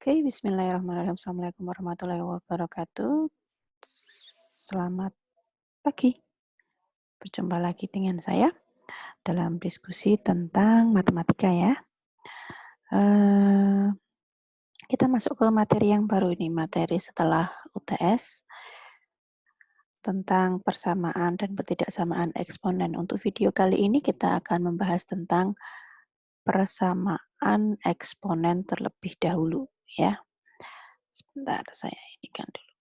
Oke, bismillahirrahmanirrahim. Assalamualaikum warahmatullahi wabarakatuh. Selamat pagi. Berjumpa lagi dengan saya dalam diskusi tentang matematika ya. Eh, kita masuk ke materi yang baru ini, materi setelah UTS tentang persamaan dan pertidaksamaan eksponen. Untuk video kali ini kita akan membahas tentang persamaan eksponen terlebih dahulu ya. Sebentar, saya inikan dulu.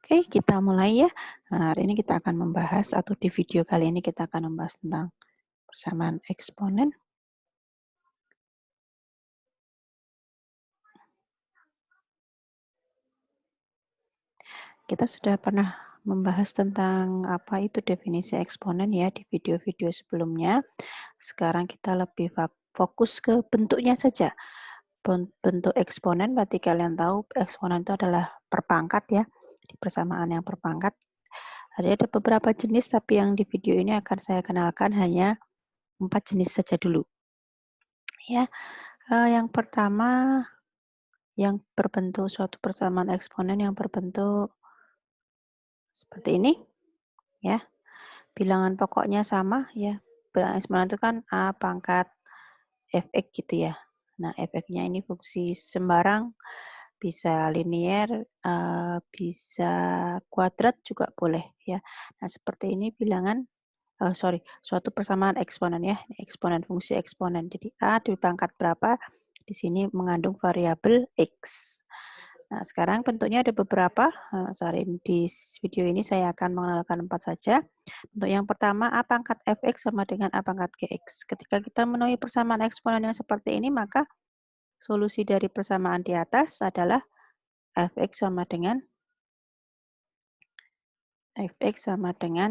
Oke, kita mulai ya. Nah, hari ini kita akan membahas, atau di video kali ini kita akan membahas tentang persamaan eksponen. Kita sudah pernah membahas tentang apa itu definisi eksponen ya di video-video sebelumnya. Sekarang kita lebih fokus ke bentuknya saja. Bentuk eksponen, berarti kalian tahu eksponen itu adalah perpangkat ya, di persamaan yang perpangkat. Ada beberapa jenis, tapi yang di video ini akan saya kenalkan hanya 4 jenis saja dulu. Ya, yang pertama yang berbentuk suatu persamaan eksponen yang berbentuk seperti ini ya. Bilangan pokoknya sama ya. Bilangan eksponen itu kan A pangkat fx gitu ya. Nah, fx-nya ini fungsi sembarang, bisa linier, bisa kuadrat juga boleh ya. Nah, seperti ini bilangan suatu persamaan eksponen ya, eksponen fungsi eksponen. Jadi A di pangkat berapa, di sini mengandung variabel X. Nah, sekarang bentuknya ada beberapa. Di video ini saya akan mengenalkan 4 saja. Bentuk yang pertama, A pangkat fx sama dengan A pangkat gx. Ketika kita menemui persamaan eksponen yang seperti ini, maka solusi dari persamaan di atas adalah fx sama dengan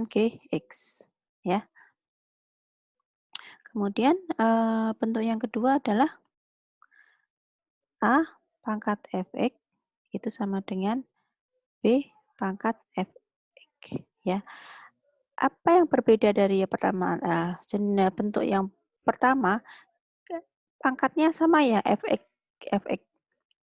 gx. Ya. Kemudian bentuk yang kedua adalah A pangkat fx itu sama dengan B pangkat fx. Ya. Apa yang berbeda dari yang pertama? Bentuk yang pertama, pangkatnya sama ya, fx.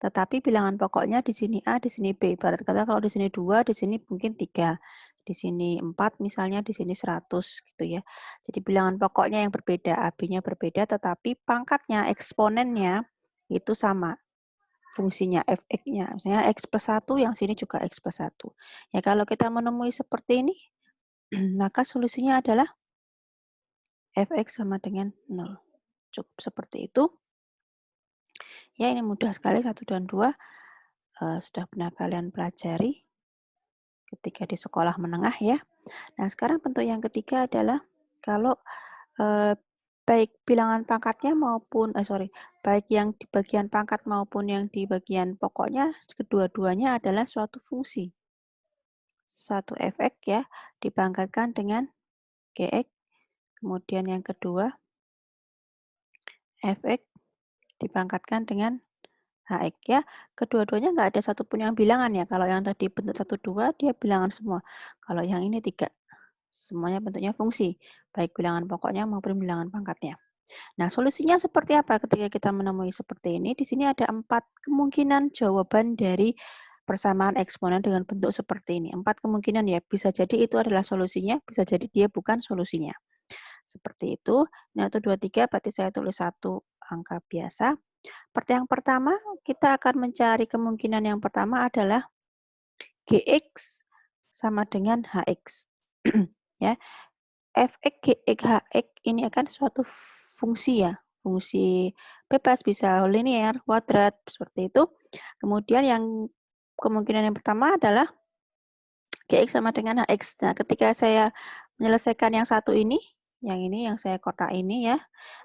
Tetapi bilangan pokoknya di sini A, di sini B. Ibarat kata kalau di sini 2, di sini mungkin 3. Di sini 4, misalnya di sini 100 gitu ya. Jadi bilangan pokoknya yang berbeda, AB-nya berbeda, tetapi pangkatnya, eksponennya itu sama. Fungsinya, fx-nya. Misalnya X plus 1, yang sini juga X plus 1. Ya kalau kita menemui seperti ini, maka solusinya adalah fx sama dengan 0. Cukup seperti itu. Ya, ini mudah sekali, 1 dan 2 sudah pernah kalian pelajari ketika di sekolah menengah ya. Nah, sekarang bentuk yang ketiga adalah kalau baik bilangan pangkatnya maupun baik yang di bagian pangkat maupun yang di bagian pokoknya, kedua-duanya adalah suatu fungsi. Satu fx ya, dipangkatkan dengan gx. Kemudian yang kedua, fx dipangkatkan dengan hx ya. Kedua-duanya nggak ada satupun yang bilangan ya. Kalau yang tadi bentuk 1, 2, dia bilangan semua. Kalau yang ini 3. Semuanya bentuknya fungsi, baik bilangan pokoknya maupun bilangan pangkatnya. Nah, solusinya seperti apa ketika kita menemui seperti ini? Di sini ada 4 kemungkinan jawaban dari persamaan eksponen dengan bentuk seperti ini. 4 kemungkinan ya, bisa jadi itu adalah solusinya, bisa jadi dia bukan solusinya. Seperti itu. Nah, 1, 2, 3, berarti saya tulis 1 angka biasa. Yang pertama, kita akan mencari kemungkinan yang pertama adalah gx sama dengan hx. Ya, fx, gx, hx ini akan suatu fungsi ya, fungsi bebas, bisa linear, kuadrat, seperti itu. Kemudian yang kemungkinan yang pertama adalah gx sama dengan hx. Nah, ketika saya menyelesaikan yang satu ini yang saya kotak ini ya.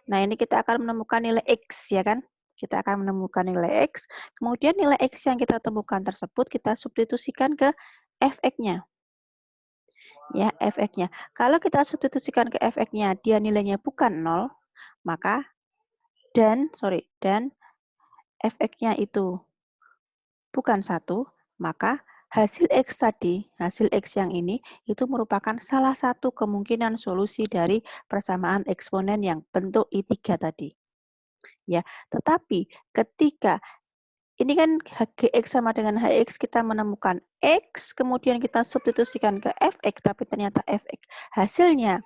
Nah, ini kita akan menemukan nilai x ya kan. Kita akan menemukan nilai x. Kemudian nilai x yang kita temukan tersebut kita substitusikan ke fx-nya. Ya, fx-nya. Kalau kita substitusikan ke fx-nya, dia nilainya bukan 0, maka dan fx-nya itu bukan 1, maka hasil x tadi, hasil x yang ini, itu merupakan salah satu kemungkinan solusi dari persamaan eksponen yang bentuk I3 tadi. Ya, tetapi ketika ini kan Gx sama dengan Hx, kita menemukan X, kemudian kita substitusikan ke Fx, tapi ternyata Fx hasilnya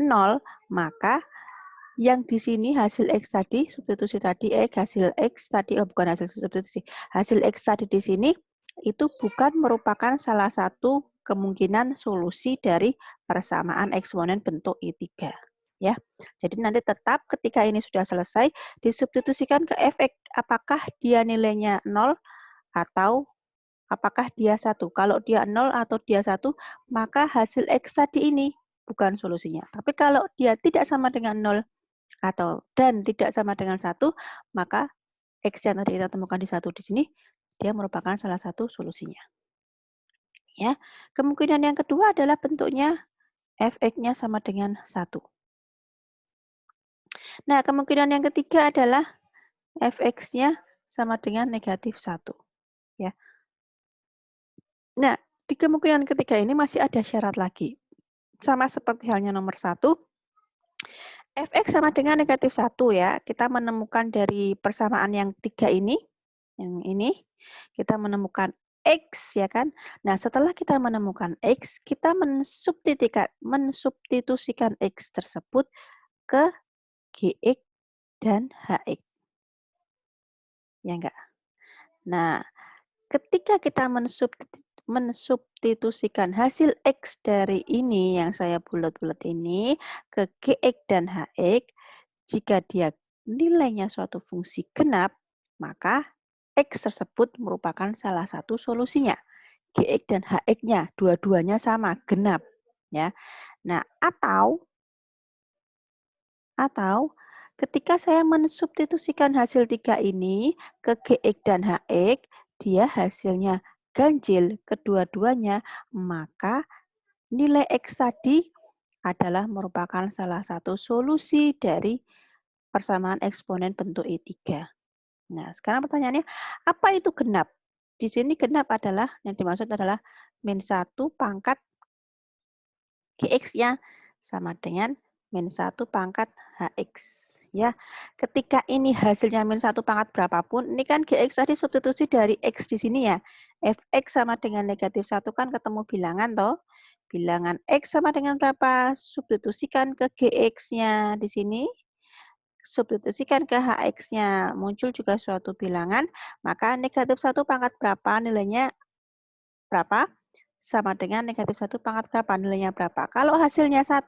0, maka yang di sini hasil X tadi, substitusi tadi, hasil X tadi, bukan hasil substitusi, hasil X tadi di sini, itu bukan merupakan salah satu kemungkinan solusi dari persamaan eksponen bentuk I3. Ya, jadi nanti tetap ketika ini sudah selesai, disubstitusikan ke Fx, apakah dia nilainya 0 atau apakah dia 1. Kalau dia 0 atau dia 1, maka hasil X tadi ini bukan solusinya. Tapi kalau dia tidak sama dengan 0 dan tidak sama dengan 1, maka X yang tadi kita temukan di 1 di sini, dia merupakan salah satu solusinya. Ya, kemungkinan yang kedua adalah bentuknya Fx-nya sama dengan 1. Nah, kemungkinan yang ketiga adalah Fx-nya sama dengan negatif 1. Ya. Nah, di kemungkinan ketiga ini masih ada syarat lagi. Sama seperti halnya nomor 1, Fx sama dengan negatif 1 ya. Kita menemukan dari persamaan yang 3 ini, yang ini, kita menemukan X ya kan. Nah, setelah kita menemukan X, kita mensubstitusikan X tersebut ke Gx dan Hx. Ya enggak? Nah, ketika kita mensubstitusikan hasil X dari ini, yang saya bulat-bulat ini, ke Gx dan Hx, jika dia nilainya suatu fungsi genap, maka X tersebut merupakan salah satu solusinya. Gx dan Hx-nya, dua-duanya sama, genap. Ya. Nah, atau ketika saya mensubstitusikan hasil 3 ini ke Gx dan Hx, dia hasilnya ganjil kedua-duanya, maka nilai X tadi adalah merupakan salah satu solusi dari persamaan eksponen bentuk I3. Nah, sekarang pertanyaannya, apa itu genap? Di sini genap adalah, yang dimaksud adalah min 1 pangkat Gx-nya sama dengan min 1 pangkat Hx. Ya, ketika ini hasilnya min 1 pangkat berapapun, ini kan Gx tadi substitusi dari X di sini ya. Fx sama dengan negatif 1 kan ketemu bilangan toh. Bilangan X sama dengan berapa? Substitusikan ke Gx-nya di sini. Substitusikan ke Hx-nya. Muncul juga suatu bilangan, maka negatif 1 pangkat berapa nilainya berapa? Sama dengan negatif 1 pangkat berapa nilainya berapa. Kalau hasilnya 1,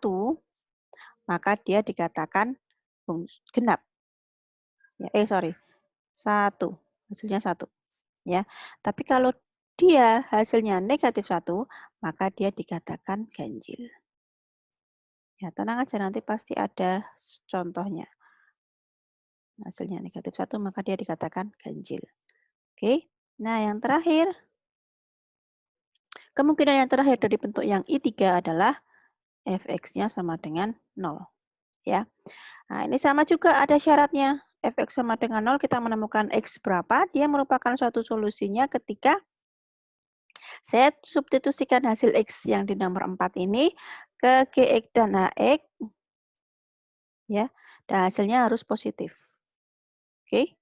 maka dia dikatakan genap. Ya, 1. Hasilnya 1. Ya. Tapi kalau dia hasilnya negatif 1, maka dia dikatakan ganjil. Ya, tenang aja nanti pasti ada contohnya. Hasilnya negatif 1, maka dia dikatakan ganjil. Oke. Nah, yang terakhir, kemungkinan yang terakhir dari bentuk yang I3 adalah Fx-nya sama dengan 0. Ya. Nah, ini sama juga ada syaratnya. Fx sama dengan 0, kita menemukan X berapa, dia merupakan suatu solusinya ketika saya substitusikan hasil X yang di nomor 4 ini ke Gx dan Hx, ya, dan hasilnya harus positif. Oke,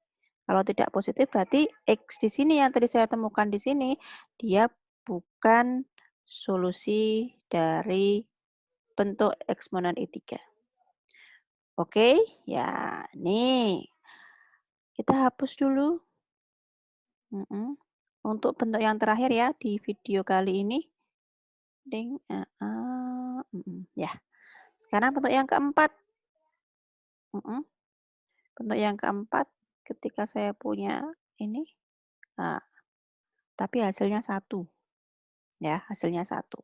kalau tidak positif berarti X di sini yang tadi saya temukan di sini, dia bukan solusi dari bentuk eksponen I3. Oke, ya, nih. Kita hapus dulu. Untuk bentuk yang terakhir ya di video kali ini. Ding, ya. Sekarang bentuk yang keempat. Bentuk yang keempat, ketika saya punya ini, nah, tapi hasilnya 1. Ya, hasilnya 1.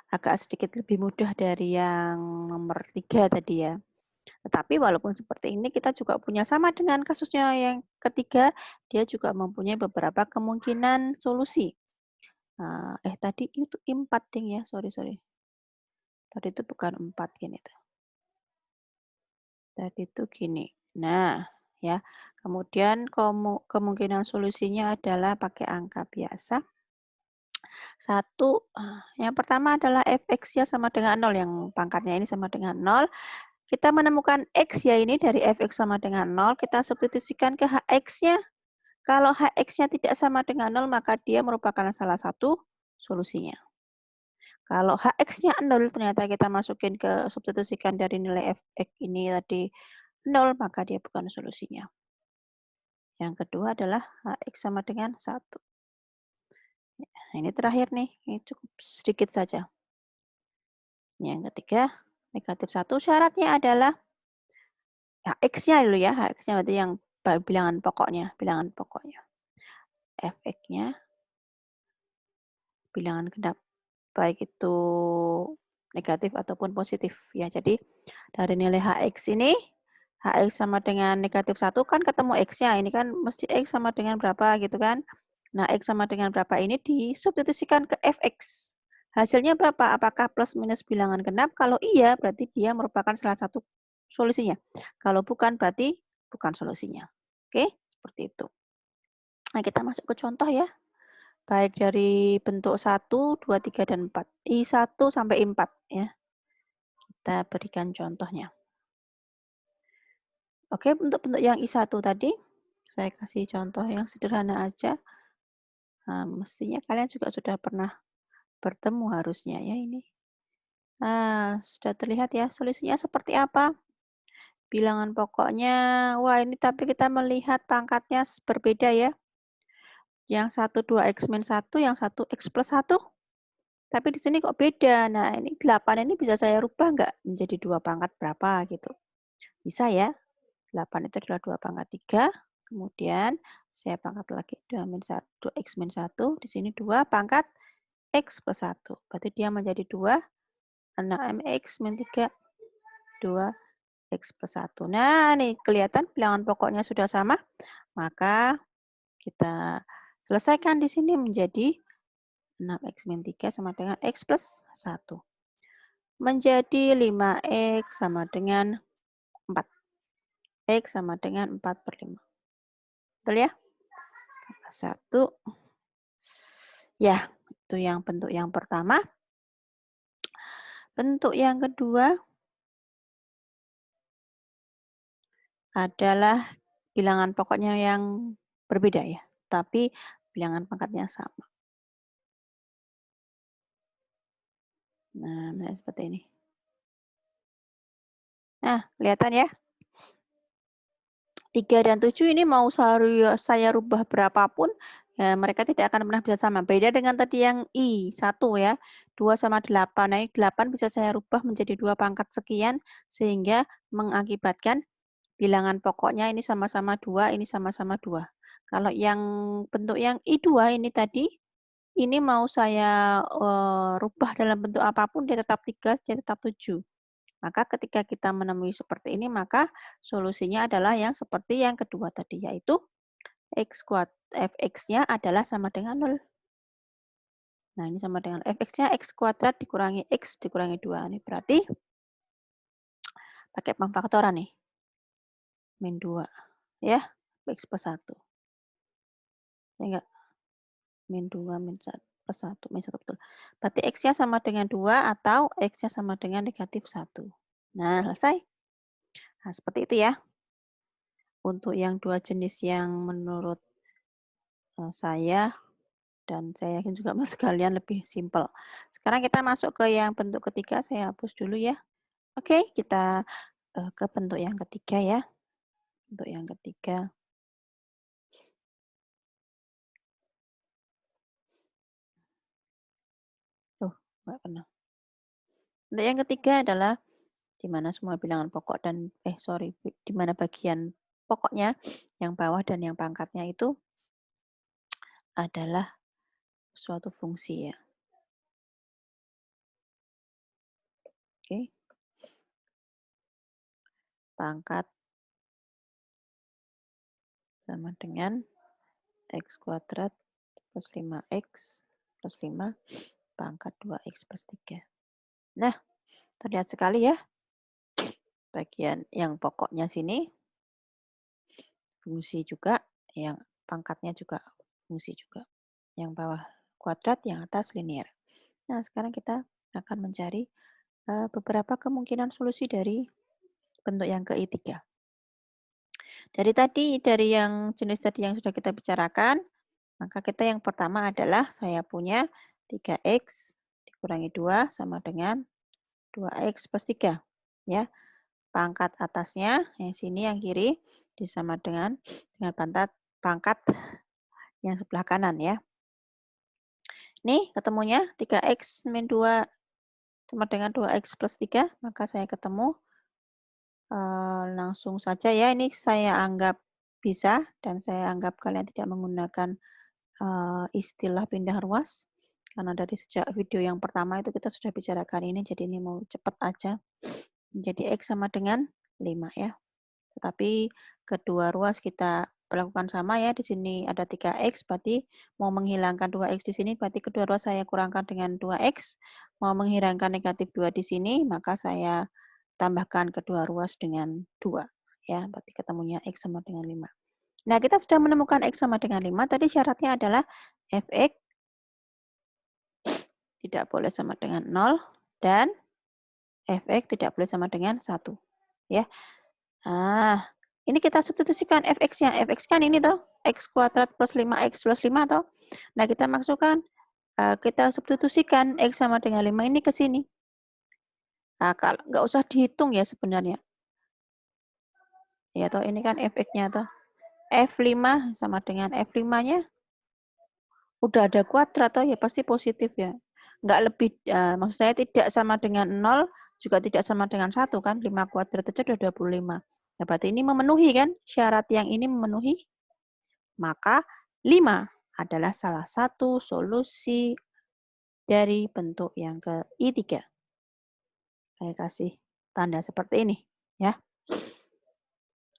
Agak sedikit lebih mudah dari yang nomor 3 tadi ya. Tetapi walaupun seperti ini, kita juga punya sama dengan kasusnya yang ketiga, dia juga mempunyai beberapa kemungkinan solusi. Tadi itu 4 ding ya, sorry. Tadi itu bukan 4 gini tuh. Tadi itu gini. Nah, ya. Kemudian kemungkinan solusinya adalah pakai angka biasa. 1, yang pertama adalah Fx-nya sama dengan 0, yang pangkatnya ini sama dengan 0. Kita menemukan X ya ini dari Fx sama dengan 0, kita substitusikan ke Hx-nya. Kalau Hx-nya tidak sama dengan 0, maka dia merupakan salah satu solusinya. Kalau Hx-nya 0, ternyata kita masukin ke substitusikan dari nilai Fx ini tadi 0, maka dia bukan solusinya. Yang kedua adalah Hx sama dengan 1. Nah, ini terakhir nih, ini cukup sedikit saja. Yang ketiga, negatif 1, syaratnya adalah Hx-nya dulu ya, Hx-nya berarti yang bilangan pokoknya. Fx-nya, bilangan genap, baik itu negatif ataupun positif ya. Jadi dari nilai Hx ini, Hx sama dengan negatif 1 kan ketemu X-nya, ini kan mesti X sama dengan berapa gitu kan. Nah, X sama dengan berapa ini disubstitusikan ke Fx. Hasilnya berapa? Apakah plus minus bilangan genap? Kalau iya, berarti dia merupakan salah satu solusinya. Kalau bukan, berarti bukan solusinya. Oke, seperti itu. Nah, kita masuk ke contoh ya. Baik dari bentuk 1, 2, 3, dan 4. I1 sampai I4 ya. Kita berikan contohnya. Oke, untuk bentuk yang I1 tadi, saya kasih contoh yang sederhana aja. Nah, mestinya kalian juga sudah pernah bertemu harusnya ya ini. Nah, sudah terlihat ya solusinya seperti apa? Bilangan pokoknya, wah ini tapi kita melihat pangkatnya berbeda ya. Yang satu 2x min 1, yang satu x plus 1. Tapi di sini kok beda. Nah, ini 8 ini bisa saya rubah nggak menjadi 2 pangkat berapa gitu. Bisa ya. 8 itu adalah 2 pangkat 3. Kemudian saya pangkat lagi 2 min 1, x min 1. Di sini 2 pangkat x plus 1. Berarti dia menjadi 2, 6x min 3, 2 X plus 1. Nah, nih kelihatan bilangan pokoknya sudah sama, maka kita selesaikan di sini menjadi 6x min 3 sama dengan X plus 1. Menjadi 5x sama dengan 4. X sama dengan 4 per 5. Betul ya? 1. Ya, itu yang bentuk yang pertama. Bentuk yang kedua adalah bilangan pokoknya yang berbeda ya, tapi bilangan pangkatnya sama. Nah, seperti ini. Nah, kelihatan ya? 3 dan 7 ini mau saya rubah berapapun, ya mereka tidak akan pernah bisa sama. Beda dengan tadi yang I1 ya, 2 sama 8. Nah, 8 bisa saya rubah menjadi 2 pangkat sekian, sehingga mengakibatkan bilangan pokoknya ini sama-sama 2, ini sama-sama 2. Kalau yang bentuk yang I2 ini tadi, ini mau saya rubah dalam bentuk apapun, dia tetap 3, dia tetap 7. Maka ketika kita menemui seperti ini, maka solusinya adalah yang seperti yang kedua tadi, yaitu fx-nya adalah sama dengan 0. Nah, ini sama dengan fx-nya x kuadrat dikurangi x dikurangi 2. Ini berarti pakai pemfaktoran nih. Min 2. Ya, x plus 1. Ya enggak? Min 2, min 1, plus 1, min 1 betul. Berarti x-nya sama dengan 2 atau x-nya sama dengan negatif 1. Nah, selesai. Nah, seperti itu ya. Untuk yang dua jenis yang menurut saya dan saya yakin juga Mas kalian lebih simpel. Sekarang kita masuk ke yang bentuk ketiga, saya hapus dulu ya. Oke, kita ke bentuk yang ketiga ya. Bentuk yang ketiga. Tuh, nggak kena. Bentuk yang ketiga adalah di mana semua bilangan pokok dan, di mana bagian pokoknya, yang bawah dan yang pangkatnya itu adalah suatu fungsi ya. Oke. Pangkat sama dengan x kuadrat plus 5x plus 5 pangkat 2x plus 3. Nah, terlihat sekali ya. Bagian yang pokoknya sini fungsi juga, yang pangkatnya juga fungsi juga. Yang bawah kuadrat, yang atas linear. Nah, sekarang kita akan mencari beberapa kemungkinan solusi dari bentuk yang ke I3. Dari yang jenis tadi yang sudah kita bicarakan, maka kita yang pertama adalah saya punya 3X dikurangi 2 sama dengan 2X plus 3. Ya, pangkat atasnya, yang sini yang kiri, disama dengan pangkat yang sebelah kanan ya. Nih ketemunya 3X min 2 sama dengan 2X plus 3, maka saya ketemu langsung saja ya, ini saya anggap bisa dan saya anggap kalian tidak menggunakan istilah pindah ruas. Karena dari sejak video yang pertama itu kita sudah bicarakan ini, jadi ini mau cepat aja. Menjadi X sama dengan 5 ya. Tetapi kedua ruas kita perlakukan sama ya. Di sini ada 3X, berarti mau menghilangkan 2X di sini, berarti kedua ruas saya kurangkan dengan 2X. Mau menghilangkan negatif 2 di sini, maka saya tambahkan kedua ruas dengan 2. Ya, berarti ketemunya X sama dengan 5. Nah, kita sudah menemukan X sama dengan 5. Tadi syaratnya adalah Fx tidak boleh sama dengan 0 dan Fx tidak boleh sama dengan 1. Ya. Nah, ini kita substitusikan Fx-nya. Fx kan ini toh, X kuadrat plus 5X plus 5 toh. Nah, kita masukkan, kita substitusikan X sama dengan 5 ini ke sini. Nah, kalau nggak usah dihitung ya sebenarnya. Ya toh, ini kan Fx-nya toh. F5 sama dengan F5-nya udah ada kuadrat toh ya pasti positif ya. Nggak lebih, maksud saya tidak sama dengan 0, juga tidak sama dengan 1 kan, 5 kuadrat aja udah 25. Nah, berarti ini memenuhi kan, syarat yang ini memenuhi, maka 5 adalah salah satu solusi dari bentuk yang ke I3. Saya kasih tanda seperti ini ya.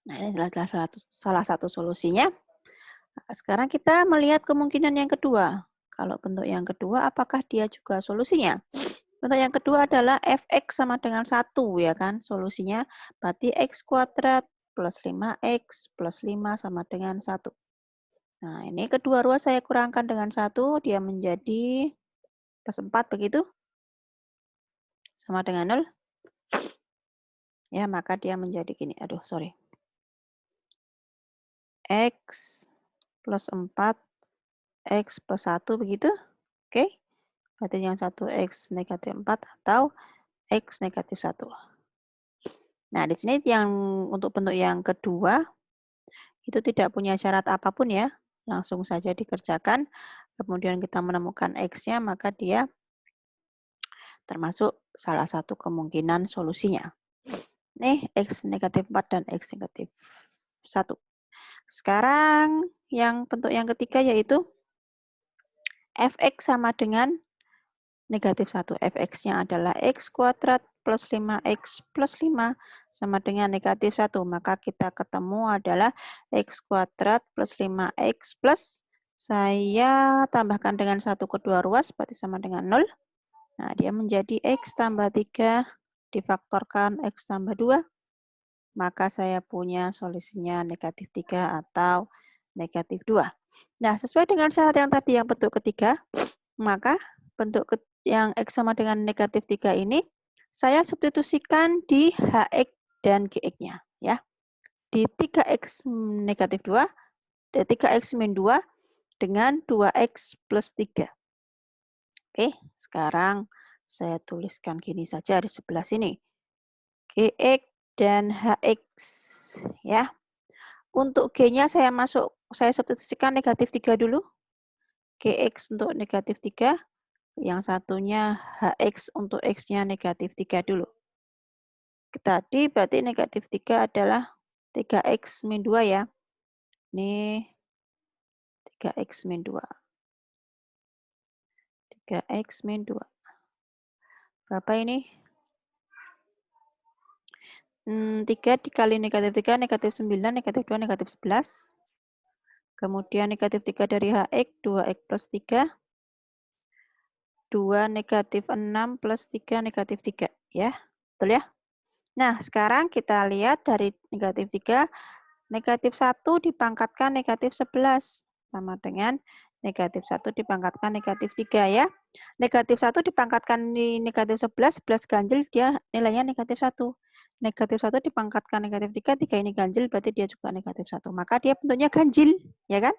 Nah, ini adalah salah satu solusinya. Nah, sekarang kita melihat kemungkinan yang kedua. Kalau bentuk yang kedua, apakah dia juga solusinya? Bentuk yang kedua adalah Fx sama dengan 1, ya kan? Solusinya berarti X kuadrat plus 5X plus 5 sama dengan 1. Nah, ini kedua ruas saya kurangkan dengan 1, dia menjadi plus 4 begitu? Sama dengan 0. Ya, maka dia menjadi gini. Aduh, sorry. X plus 4, X plus 1 begitu? Oke. Berarti yang 1X negatif 4 atau X negatif 1. Nah, di sini yang untuk bentuk yang kedua, itu tidak punya syarat apapun ya. Langsung saja dikerjakan. Kemudian kita menemukan X-nya, maka dia termasuk salah satu kemungkinan solusinya. Nih, X negatif 4 dan X negatif 1. Sekarang yang bentuk yang ketiga yaitu Fx sama dengan negatif 1. Fx-nya adalah X kuadrat plus 5X plus 5 sama dengan negatif 1. Maka kita ketemu adalah X kuadrat plus 5X plus, saya tambahkan dengan 1 kedua ruas, berarti sama dengan 0. Nah, dia menjadi X tambah 3 difaktorkan X tambah 2. Maka saya punya solusinya negatif 3 atau negatif 2. Nah, sesuai dengan syarat yang tadi yang bentuk ketiga, maka bentuk yang X sama dengan negatif 3 ini, saya substitusikan di HX dan GX-nya. Ya. Di 3X negatif 2, 3X min 2 dengan 2X plus 3. Oke, sekarang saya tuliskan gini saja di sebelah sini. GX dan HX. Ya. Untuk G-nya saya substitusikan negatif 3 dulu. GX untuk negatif 3. Yang satunya HX untuk X-nya negatif 3 dulu. Tadi berarti negatif 3 adalah 3X min 2 ya. Ini 3X min 2. 3X min 2. Berapa ini? 3 dikali negatif 3, negatif 9, negatif 2, negatif 11. Kemudian negatif 3 dari HX, 2X plus 3. 2 negatif 6 plus 3 negatif 3. Ya, betul ya? Nah, sekarang kita lihat dari negatif 3, negatif 1 dipangkatkan negatif 11. Sama dengan negatif 1 dipangkatkan negatif 3 ya. Negatif 1 dipangkatkan di negatif 11, 11 ganjil dia nilainya negatif 1. negatif 1 dipangkatkan negatif 3, 3 ini ganjil, berarti dia juga negatif 1. Maka dia bentuknya ganjil, ya kan?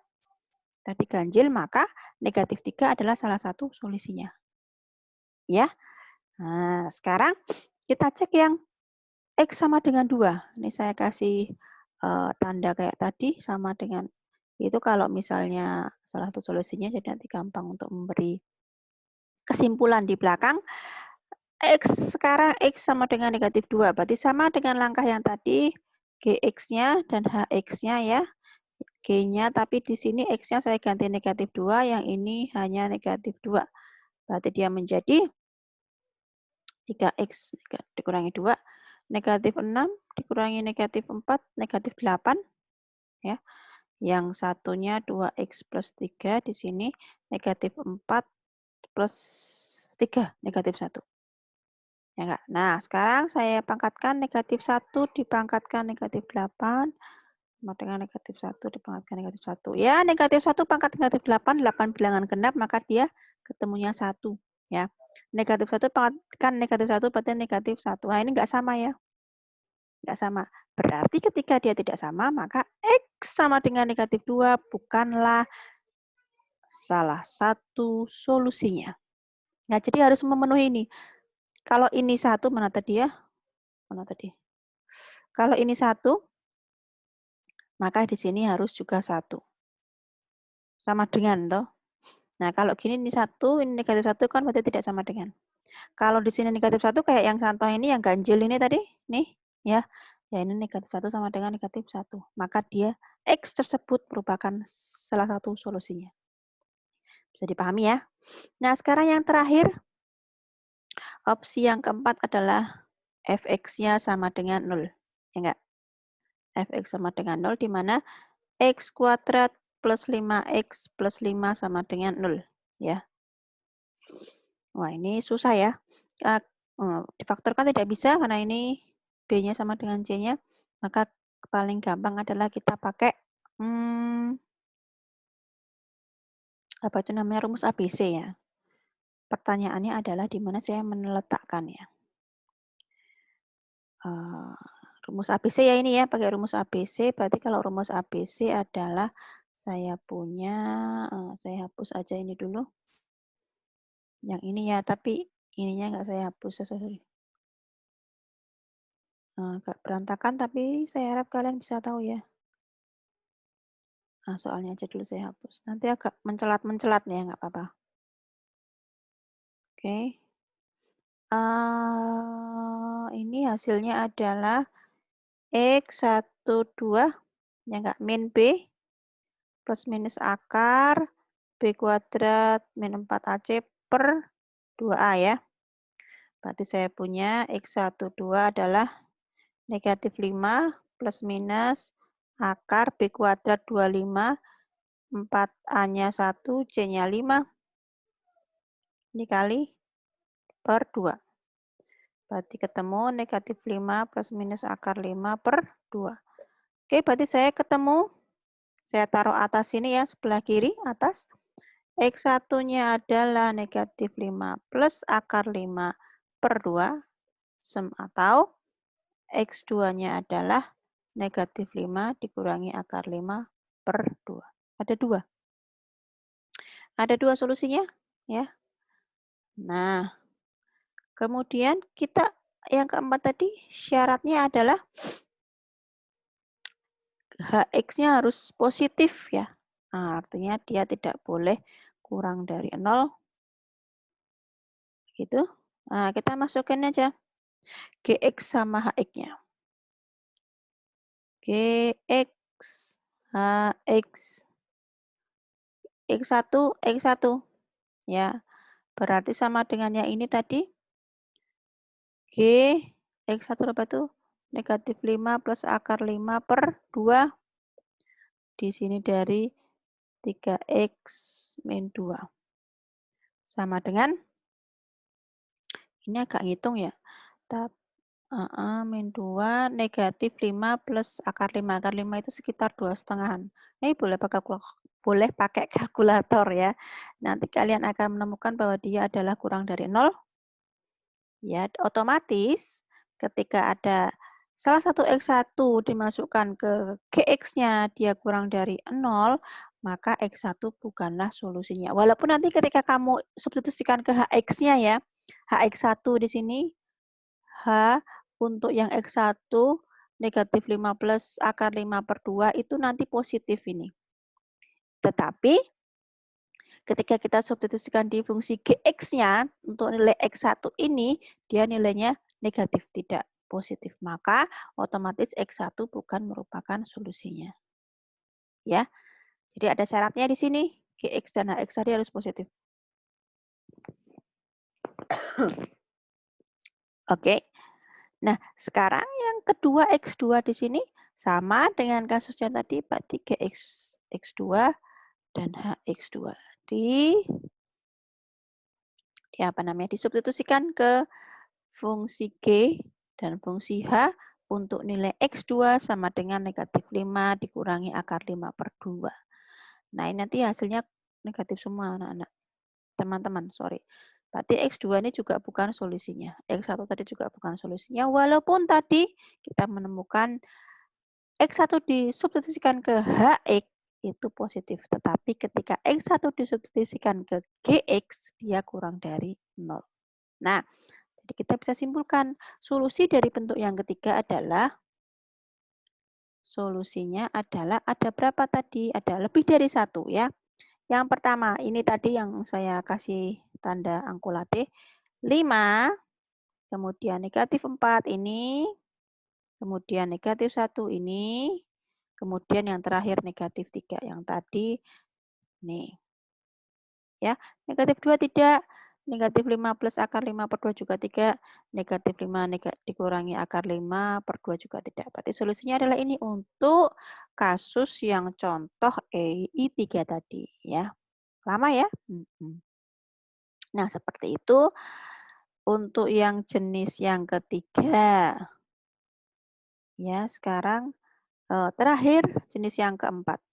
Tadi ganjil, maka negatif 3 adalah salah satu solusinya. Ya. Nah, sekarang kita cek yang X sama dengan 2. Ini saya kasih tanda kayak tadi, sama dengan itu kalau misalnya salah satu solusinya, jadi nanti gampang untuk memberi kesimpulan di belakang. Sekarang X sama dengan negatif 2, berarti sama dengan langkah yang tadi, GX-nya dan HX-nya ya. G-nya, tapi di sini X-nya saya ganti negatif 2, yang ini hanya negatif 2. Berarti dia menjadi 3X dikurangi 2, negatif 6 dikurangi negatif 4, negatif 8. Ya. Yang satunya 2X plus 3, di sini negatif 4 plus 3, negatif 1. Ya enggak? Nah, sekarang saya pangkatkan negatif 1 dipangkatkan negatif 8, sama dengan negatif 1 dipangkatkan negatif 1. Ya, negatif 1 pangkat negatif 8, 8 bilangan genap, maka dia ketemunya 1. Ya. Negatif 1 pangkatkan negatif 1, berarti negatif 1. Nah, ini enggak sama ya. Enggak sama. Berarti ketika dia tidak sama, maka X sama dengan negatif 2 bukanlah salah satu solusinya. Nah, jadi harus memenuhi ini. Kalau ini 1, mana tadi ya? Mana tadi? Kalau ini 1, maka di sini harus juga 1. Sama dengan, toh. Nah, kalau gini ini 1, ini negatif 1 kan berarti tidak sama dengan. Kalau di sini negatif 1 kayak yang contoh ini, yang ganjil ini tadi, nih, ya. Ya, ini negatif 1 sama dengan negatif 1. Maka dia X tersebut merupakan salah satu solusinya. Bisa dipahami ya. Nah, sekarang yang terakhir, opsi yang keempat adalah fx-nya sama dengan 0. Ya enggak? Fx sama dengan 0, di mana x kuadrat plus 5x plus 5 sama dengan 0. Ya. Wah, ini susah ya. Difaktorkan tidak bisa karena ini B-nya sama dengan C-nya. Maka paling gampang adalah kita pakai apa itu namanya, rumus ABC ya. Pertanyaannya adalah di mana saya meletakkan ya. Rumus ABC ya ini ya, pakai rumus ABC. Berarti kalau rumus ABC adalah saya punya, saya hapus aja ini dulu. Yang ini ya, tapi ininya nggak saya hapus. Sorry. Agak berantakan, tapi saya harap kalian bisa tahu ya. Nah, soalnya aja dulu saya hapus. Nanti agak mencelat-mencelat ya, nggak apa-apa. Oke. Ini hasilnya adalah X12, ya nggak, min B, plus minus akar, B kuadrat min 4AC per 2A ya. Berarti saya punya X12 adalah negatif 5 plus minus akar B kuadrat 25, 4A-nya 1, C-nya 5, dikali per 2. Berarti ketemu negatif 5 plus minus akar 5 per 2. Oke, berarti saya ketemu, saya taruh atas sini ya, sebelah kiri, atas. X1-nya adalah negatif 5 plus akar 5 per 2, atau X2-nya adalah negatif 5 dikurangi akar 5 per 2. Ada 2. Ada 2 solusinya, ya. Nah, kemudian kita yang keempat tadi, syaratnya adalah Hx-nya harus positif ya. Nah, artinya dia tidak boleh kurang dari 0. Gitu. Nah, kita masukin aja Gx sama Hx-nya. Gx, Hx, X1, X1. Ya, berarti sama dengan yang ini tadi. G, X1 berapa tuh? Negatif 5 plus akar 5 per 2. Di sini dari 3X min 2. Sama dengan, ini agak ngitung ya. Min 2 negatif 5 plus akar 5. Akar 5 itu sekitar 2,5. Ini boleh pakai kalkulator ya. Nanti kalian akan menemukan bahwa dia adalah kurang dari 0. Ya, otomatis ketika ada salah satu X1 dimasukkan ke GX-nya dia kurang dari 0, maka X1 bukanlah solusinya. Walaupun nanti ketika kamu substitusikan ke HX-nya ya, HX1 di sini, H untuk yang X1 negatif 5 plus akar 5/2 itu nanti positif ini. Tetapi ketika kita substitusikan di fungsi Gx-nya, untuk nilai X1 ini, dia nilainya negatif, tidak positif. Maka otomatis X1 bukan merupakan solusinya. Ya, jadi ada syaratnya di sini, Gx dan Hx tadi harus positif. Oke. Nah, sekarang yang kedua X2 di sini sama dengan kasusnya tadi, berarti Gx X2 dan Hx2 di apa namanya, disubstitusikan ke fungsi G dan fungsi H untuk nilai X2 sama dengan negatif 5 dikurangi akar 5/2. Nah, ini nanti hasilnya negatif semua anak-anak. Teman-teman, sorry. Berarti X2 ini juga bukan solusinya. X1 tadi juga bukan solusinya, walaupun tadi kita menemukan X1 disubstitusikan ke HX itu positif. Tetapi ketika X1 disubstitusikan ke GX, dia kurang dari 0. Nah, jadi kita bisa simpulkan solusi dari bentuk yang ketiga adalah solusinya adalah ada berapa tadi? Ada lebih dari 1 ya. Yang pertama, ini tadi yang saya kasih tanda angkulade 5, kemudian negatif 4 ini, kemudian negatif 1 ini, kemudian yang terakhir negatif 3 yang tadi nih. Ya, negatif 2 tidak, negatif 5 plus akar 5/2 juga tidak, negatif 5 dikurangi akar 5/2 juga tidak. Berarti solusinya adalah ini untuk kasus yang contoh EI3 tadi ya. Lama ya? Nah, seperti itu untuk yang jenis yang ketiga. Ya, sekarang terakhir jenis yang keempat.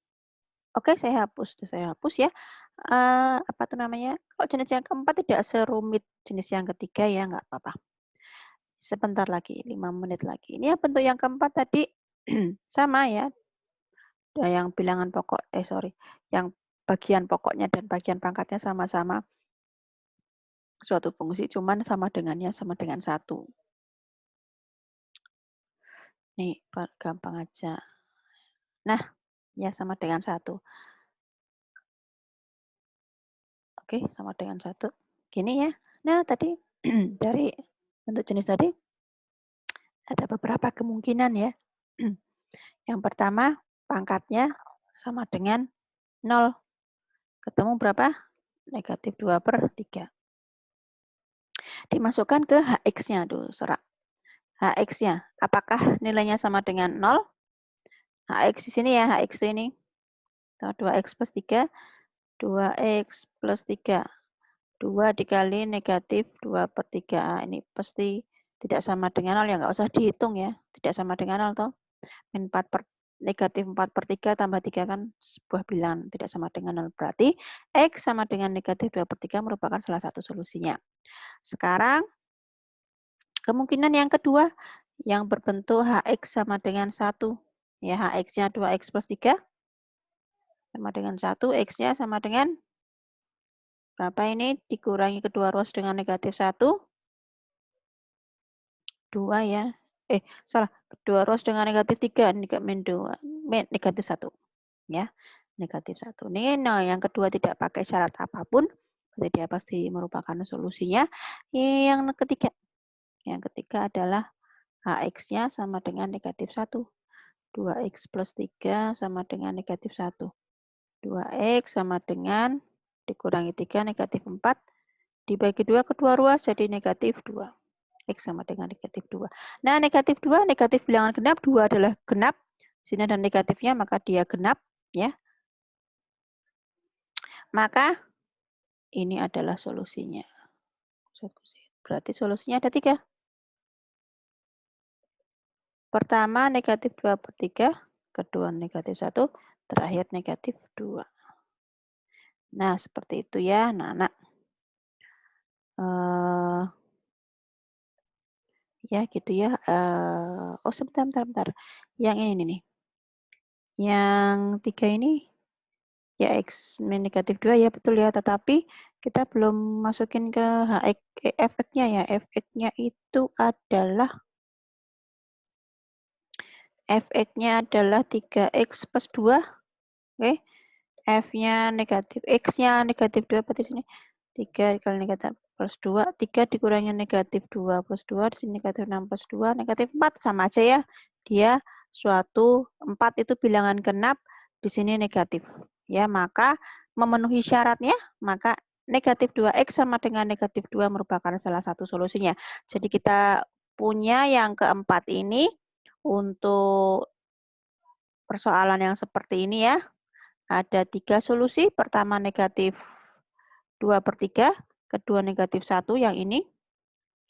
Oke, saya hapus ya. Apa tuh namanya? Kalau jenis yang keempat tidak serumit jenis yang ketiga ya, nggak apa-apa. Sebentar lagi, 5 menit lagi. Ini bentuk yang keempat tadi sama ya. Yang bilangan pokok, yang bagian pokoknya dan bagian pangkatnya sama-sama suatu fungsi, cuman sama dengannya sama dengan 1. Nih, gampang aja. Nah, ya sama dengan 1. Oke, sama dengan 1. Gini ya. Nah, tadi dari bentuk jenis tadi ada beberapa kemungkinan ya. Yang pertama, pangkatnya sama dengan 0. Ketemu berapa? Negatif 2/3. Dimasukkan ke HX-nya. Serak. HX-nya, apakah nilainya sama dengan 0? HX di sini ya, HX ini. 2X plus 3, 2X plus 3. 2 dikali negatif 2/3. Ini pasti tidak sama dengan 0 ya, nggak usah dihitung ya. Tidak sama dengan 0 toh. Negatif 4/3 tambah 3 kan sebuah bilangan tidak sama dengan 0. Berarti X sama dengan negatif 2/3 merupakan salah satu solusinya. Sekarang kemungkinan yang kedua yang berbentuk HX sama dengan 1. Ya, HX-nya 2X plus 3 sama dengan 1, X-nya sama dengan berapa ini? Dikurangi kedua ruas dengan negatif 1. 2 ya. Salah. Kedua ruas dengan negatif 3. Negatif 1. Ya. Negatif 1. Ini yang kedua tidak pakai syarat apapun. Berarti dia pasti merupakan solusinya. Yang ketiga adalah HX-nya sama dengan negatif 1. 2X plus 3 sama dengan negatif 1. 2X sama dengan dikurangi 3 negatif 4. Dibagi 2 kedua ruas jadi negatif 2. X sama dengan negatif 2. Nah, negatif 2, negatif bilangan genap, 2 adalah genap. Sini ada negatifnya, maka dia genap. Ya. Maka ini adalah solusinya. Berarti solusinya ada 3. Pertama negatif 2/3, kedua negatif 1, terakhir negatif 2. Nah, seperti itu ya anak-anak. Ya gitu ya, oh sebentar bentar bentar, yang ini nih, yang 3 ini ya X min negatif 2 ya betul ya, tetapi kita belum masukin ke HX efeknya ya, efeknya itu adalah efeknya adalah 3X plus 2, oke. F-nya negatif, X-nya negatif 2 berarti di sini 3 dikali negatif plus 2, 3 dikurangi negatif 2 plus 2, di sini negatif 6 plus 2, negatif 4, sama aja ya. Dia suatu 4 itu bilangan genap, di sini negatif. Ya, maka memenuhi syaratnya, maka negatif 2X sama dengan negatif 2 merupakan salah satu solusinya. Jadi kita punya yang keempat ini untuk persoalan yang seperti ini ya. Ada 3 solusi, pertama negatif 2/3, kedua negatif 1 yang ini,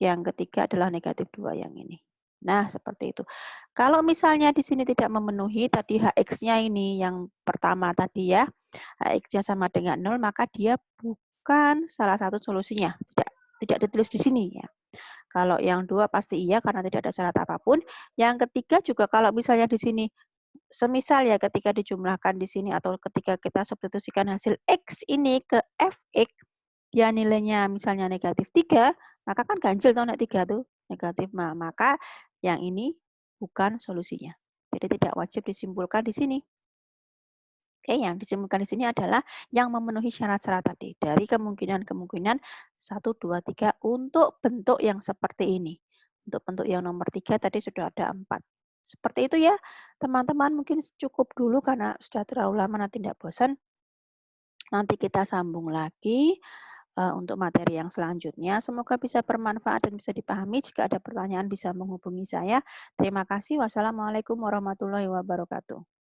yang ketiga adalah negatif 2 yang ini. Nah, seperti itu. Kalau misalnya di sini tidak memenuhi tadi HX-nya ini yang pertama tadi ya, HX-nya sama dengan 0, maka dia bukan salah satu solusinya. Tidak ditulis di sini ya. Kalau yang 2 pasti iya karena tidak ada syarat apapun. Yang ketiga juga kalau misalnya di sini semisal ya ketika dijumlahkan di sini atau ketika kita substitusikan hasil X ini ke Fx, dia nilainya misalnya negatif 3, maka kan ganjil toh nek 3 tuh, negatif. Nah, maka yang ini bukan solusinya. Jadi tidak wajib disimpulkan di sini. Oke, yang disimpulkan di sini adalah yang memenuhi syarat-syarat tadi. Dari kemungkinan-kemungkinan 1, 2, 3 untuk bentuk yang seperti ini. Untuk bentuk yang nomor 3 tadi sudah ada 4. Seperti itu ya, teman-teman. Mungkin cukup dulu karena sudah terlalu lama nanti tidak bosan. Nanti kita sambung lagi untuk materi yang selanjutnya. Semoga bisa bermanfaat dan bisa dipahami. Jika ada pertanyaan bisa menghubungi saya. Terima kasih. Wassalamualaikum warahmatullahi wabarakatuh.